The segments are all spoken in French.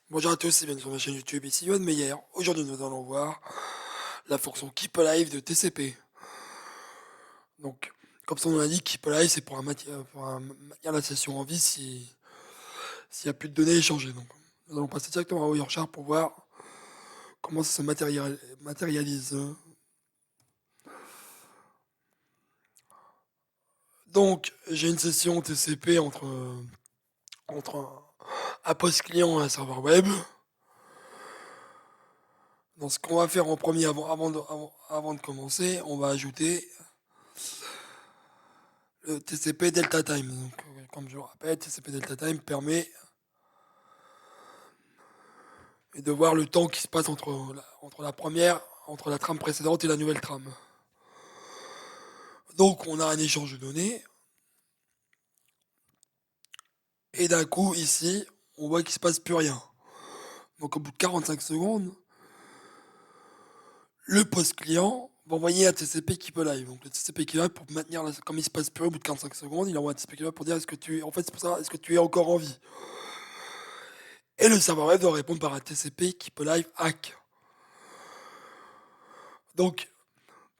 Bonjour à tous et bienvenue sur ma chaîne YouTube, ici Yoann Meyer. Aujourd'hui nous allons voir la fonction Keep Alive de TCP. Donc, comme son nom l'indique, Keep Alive c'est pour maintenir la session en vie s'il n'y a plus de données échangées. Donc, nous allons passer directement à Wireshark pour voir comment ça se matérialise. Donc, j'ai une session TCP entre un post client et un serveur web. Donc, ce qu'on va faire en premier avant de commencer, on va ajouter le TCP Delta Time. Donc, comme je le rappelle, TCP Delta Time permet de voir le temps qui se passe entre la trame précédente et la nouvelle trame. Donc, on a un échange de données. Et d'un coup, ici, on voit qu'il se passe plus rien. Donc, au bout de 45 secondes, le post client va envoyer un TCP Keep Alive. Donc, le TCP Keep Alive, pour maintenir, comme il se passe plus rien au bout de 45 secondes, il envoie un TCP Keep Alive pour dire en fait, c'est pour ça, est-ce que tu es encore en vie? Et le serveur web doit répondre par un TCP Keep Alive hack. Donc,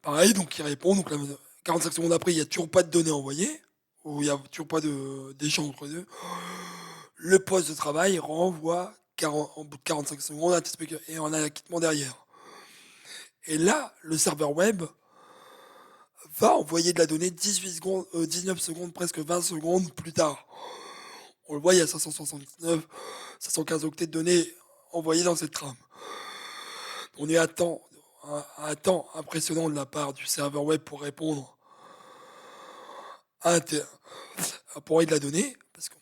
pareil, donc il répond. Donc, 45 secondes après, il n'y a toujours pas de données envoyées, ou il n'y a toujours pas d'échange entre eux. Le poste de travail renvoie en bout de 45 secondes un TCP et on a l'acquittement derrière. Et là, le serveur web va envoyer de la donnée 18 secondes, 19 secondes, presque 20 secondes plus tard. On le voit, il y a 579, 515 octets de données envoyées dans cette trame. On est à un temps impressionnant de la part du serveur web pour répondre pour envoyer de la donnée. Parce que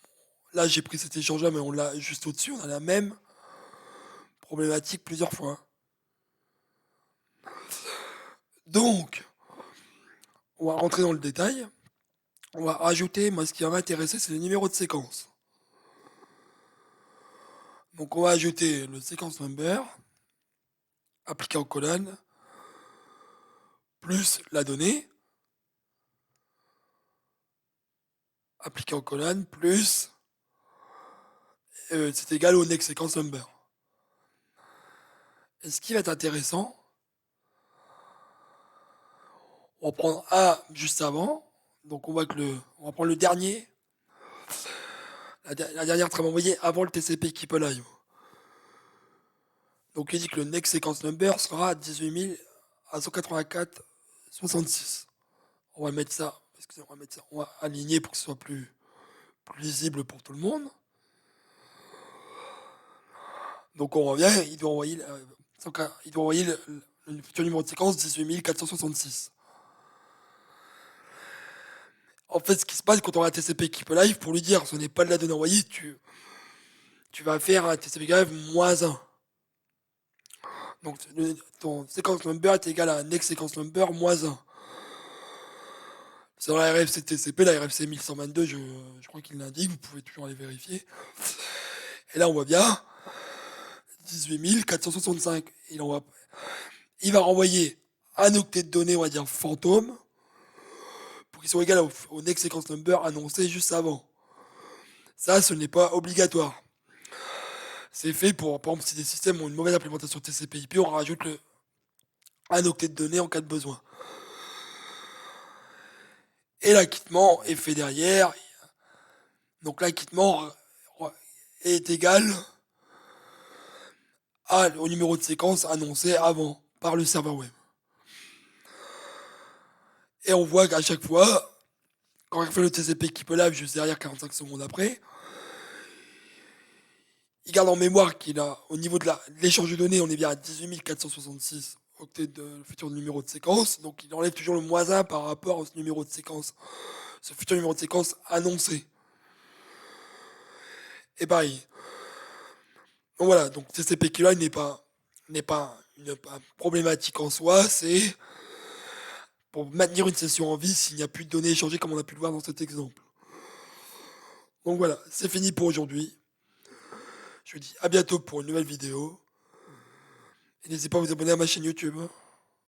là, j'ai pris cet échange-là, mais on l'a juste au-dessus. On a la même problématique plusieurs fois. Donc, on va rentrer dans le détail. On va rajouter, moi ce qui va m'intéresser, c'est le numéro de séquence. Donc on va ajouter le séquence number, appliqué en colonne, plus la donnée, appliqué en colonne, plus, c'est égal au next séquence number. Et ce qui va être intéressant, on va prendre A juste avant, donc on va prendre le dernier, la dernière trame envoyée avant le TCP Keep Alive. Donc il dit que le next sequence number sera 18 000 à 184 66. On va mettre ça, on va aligner pour que ce soit plus lisible pour tout le monde. Donc on revient, il doit envoyer le futur numéro de séquence 18 466. En fait, ce qui se passe quand on a un TCP Keep Alive, pour lui dire ce n'est pas de la donnée envoyée, tu vas faire un TCP Keep Alive moins 1. Donc ton séquence number est égal à un next séquence number moins 1. C'est dans la RFC TCP, la RFC 1122, je crois qu'il l'indique, vous pouvez toujours aller vérifier. Et là, on voit bien 18 465. Il va renvoyer un octet de données, on va dire fantôme, pour qu'il soit égal au next sequence number annoncé juste avant. Ça, ce n'est pas obligatoire. C'est fait pour, par exemple, si des systèmes ont une mauvaise implémentation TCP/IP, on rajoute un octet de données en cas de besoin. Et l'acquittement est fait derrière. Donc l'acquittement est égal au numéro de séquence annoncé avant par le serveur web. Et on voit qu'à chaque fois, quand on fait le TCP Keep Alive juste derrière 45 secondes après, il garde en mémoire qu'il a, au niveau de l'échange de données, on est bien à 18 466 octets de futur numéro de séquence. Donc il enlève toujours le moins 1 par rapport au numéro de séquence, ce futur numéro de séquence annoncé. Et pareil. Donc voilà, donc TCP Keep Alive n'est pas une problématique en soi, c'est pour maintenir une session en vie s'il n'y a plus de données échangées comme on a pu le voir dans cet exemple. Donc voilà, c'est fini pour aujourd'hui. Je vous dis à bientôt pour une nouvelle vidéo. Et n'hésitez pas à vous abonner à ma chaîne YouTube.